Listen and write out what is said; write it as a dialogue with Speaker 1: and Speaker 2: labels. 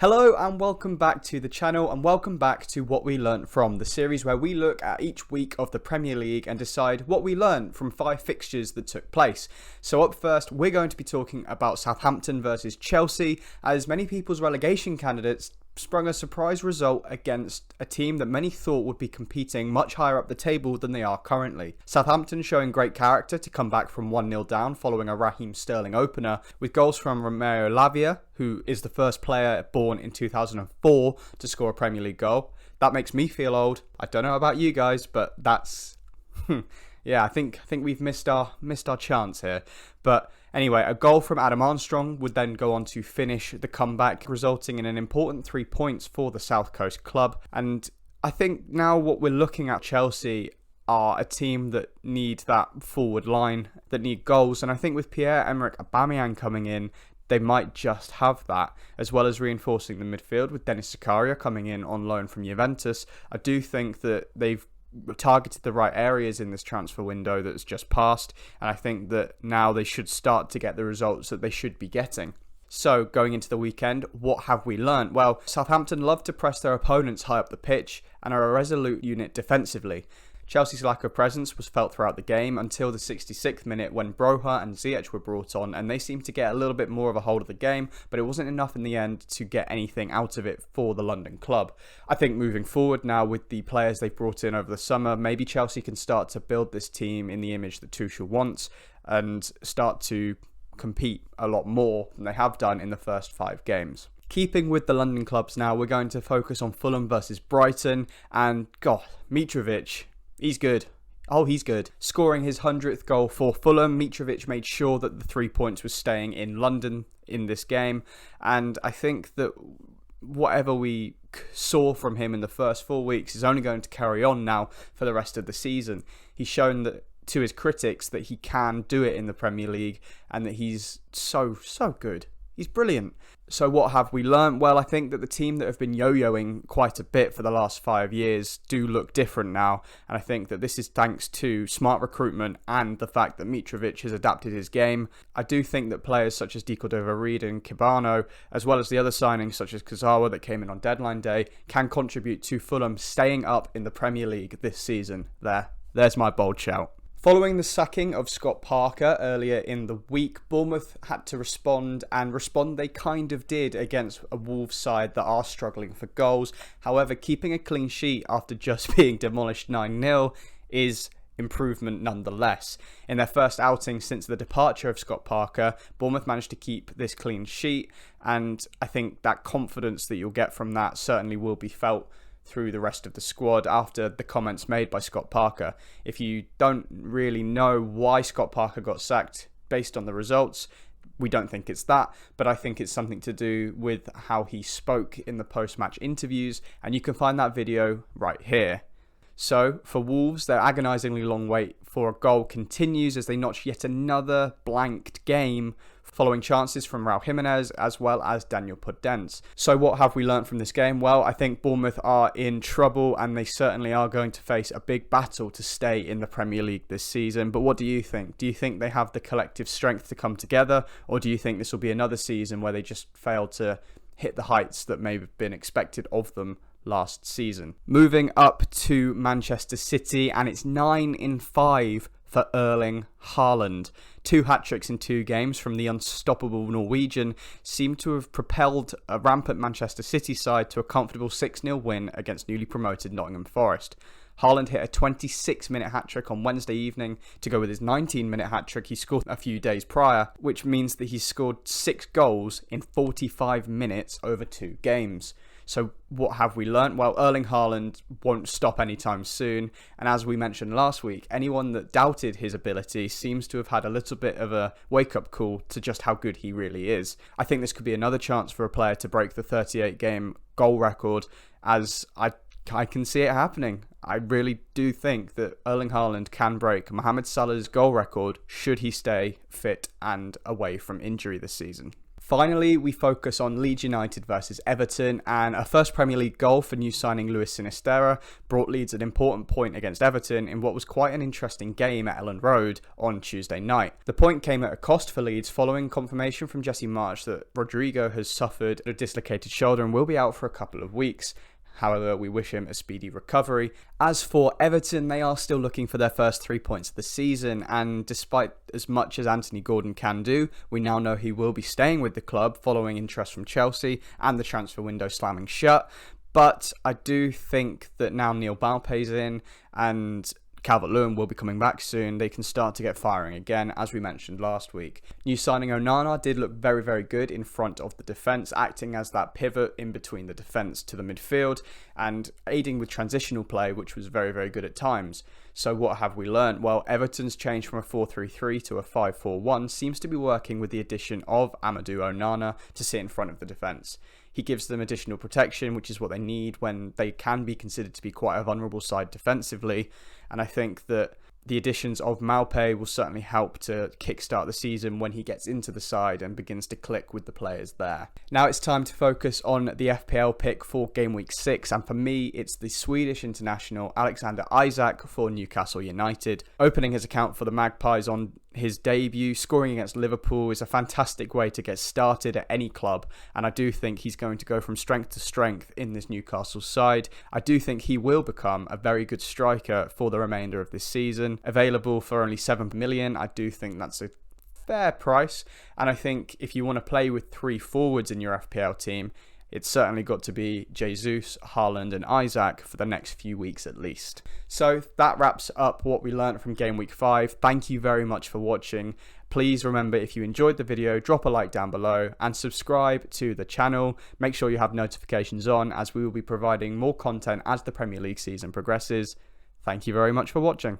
Speaker 1: Hello and welcome back to the channel, and welcome back to What We Learnt From, the series where we look at each week of the Premier League and decide what we learned from 5 fixtures that took place. So up first, we're going to be talking about Southampton versus Chelsea, as many people's relegation candidates sprung a surprise result against a team that many thought would be competing much higher up the table than they are currently. Southampton showing great character to come back from 1-0 down following a Raheem Sterling opener, with goals from Romeo Lavia, who is the first player born in 2004 to score a Premier League goal. That makes me feel old. I don't know about you guys, but that's... yeah, I think we've missed our chance here. But anyway, a goal from Adam Armstrong would then go on to finish the comeback, resulting in an important 3 points for the South Coast club. And I think now what we're looking at, Chelsea are a team that need that forward line, that need goals. And I think with Pierre-Emerick Aubameyang coming in, they might just have that, as well as reinforcing the midfield with Denis Zakaria coming in on loan from Juventus. I do think that they've targeted the right areas in this transfer window that's just passed, and I think that now they should start to get the results that they should be getting. So going into the weekend, what have we learnt? Well, Southampton love to press their opponents high up the pitch and are a resolute unit defensively. Chelsea's lack of presence was felt throughout the game until the 66th minute when Broha and Ziyech were brought on, and they seemed to get a little bit more of a hold of the game, but it wasn't enough in the end to get anything out of it for the London club. I think moving forward now with the players they've brought in over the summer, maybe Chelsea can start to build this team in the image that Tuchel wants and start to compete a lot more than they have done in the first 5 games. Keeping with the London clubs now, we're going to focus on Fulham versus Brighton, and God, Mitro'S, he's good. Oh, he's good. Scoring his 100th goal for Fulham, Mitro'S made sure that the 3 points was staying in London in this game. And I think that whatever we saw from him in the first 4 weeks is only going to carry on now for the rest of the season. He's shown that to his critics that he can do it in the Premier League and that he's so good. He's brilliant. So what have we learned? Well, I think that the team that have been yo-yoing quite a bit for the last 5 years do look different now. And I think that this is thanks to smart recruitment and the fact that Mitro'S has adapted his game. I do think that players such as Cordova-Reid and Kibano, as well as the other signings such as Kazawa that came in on deadline day, can contribute to Fulham staying up in the Premier League this season. There's my bold shout. Following the sacking of Scott Parker earlier in the week, Bournemouth had to respond, and respond they kind of did against a Wolves side that are struggling for goals. However, keeping a clean sheet after just being demolished 9-0 is improvement nonetheless. In their first outing since the departure of Scott Parker, Bournemouth managed to keep this clean sheet, and I think that confidence that you'll get from that certainly will be felt through the rest of the squad after the comments made by Scott Parker. If you don't really know why Scott Parker got sacked based on the results, we don't think it's that, but I think it's something to do with how he spoke in the post-match interviews, and you can find that video right here. So, for Wolves, their agonisingly long wait for a goal continues as they notch yet another blanked game following chances from Raul Jimenez as well as Daniel Podence. So what have we learnt from this game? Well, I think Bournemouth are in trouble and they certainly are going to face a big battle to stay in the Premier League this season. But what do you think? Do you think they have the collective strength to come together, or do you think this will be another season where they just fail to hit the heights that may have been expected of them last season? Moving up to Manchester City, and it's 9 in 5 for Erling Haaland. 2 hat-tricks in 2 games from the unstoppable Norwegian seem to have propelled a rampant Manchester City side to a comfortable 6-0 win against newly promoted Nottingham Forest. Haaland hit a 26-minute hat-trick on Wednesday evening to go with his 19-minute hat-trick he scored a few days prior, which means that he's scored 6 goals in 45 minutes over 2 games. So what have we learnt? Well, Erling Haaland won't stop anytime soon. And as we mentioned last week, anyone that doubted his ability seems to have had a little bit of a wake-up call to just how good he really is. I think this could be another chance for a player to break the 38-game goal record, as I can see it happening. I really do think that Erling Haaland can break Mohamed Salah's goal record should he stay fit and away from injury this season. Finally, we focus on Leeds United versus Everton, and a first Premier League goal for new signing Luis Sinisterra brought Leeds an important point against Everton in what was quite an interesting game at Elland Road on Tuesday night. The point came at a cost for Leeds following confirmation from Jesse Marsch that Rodrigo has suffered a dislocated shoulder and will be out for a couple of weeks. However, we wish him a speedy recovery. As for Everton, they are still looking for their first 3 points of the season, and despite as much as Anthony Gordon can do, we now know he will be staying with the club following interest from Chelsea and the transfer window slamming shut. But I do think that now Neil Maupay's in and Calvert-Lewin will be coming back soon, they can start to get firing again, as we mentioned last week. New signing Onana did look very, very good in front of the defence, acting as that pivot in between the defence to the midfield and aiding with transitional play, which was very, very good at times. So what have we learnt? Well, Everton's change from a 4-3-3 to a 5-4-1 seems to be working with the addition of Amadou Onana to sit in front of the defence. He gives them additional protection, which is what they need when they can be considered to be quite a vulnerable side defensively. And I think that the additions of Maupay will certainly help to kickstart the season when he gets into the side and begins to click with the players there. Now it's time to focus on the FPL pick for Game Week 6, and for me it's the Swedish international Alexander Isak for Newcastle United. Opening his account for the Magpies on his debut, scoring against Liverpool, is a fantastic way to get started at any club, and I do think he's going to go from strength to strength in this Newcastle side. I do think he will become a very good striker for the remainder of this season. Available for only 7 million, I do think that's a fair price, and I think if you want to play with 3 forwards in your FPL team, it's certainly got to be Jesus, Haaland and Isak for the next few weeks at least. So that wraps up what we learned from Game Week 5. Thank you very much for watching. Please remember, if you enjoyed the video, drop a like down below and subscribe to the channel. Make sure you have notifications on, as we will be providing more content as the Premier League season progresses. Thank you very much for watching.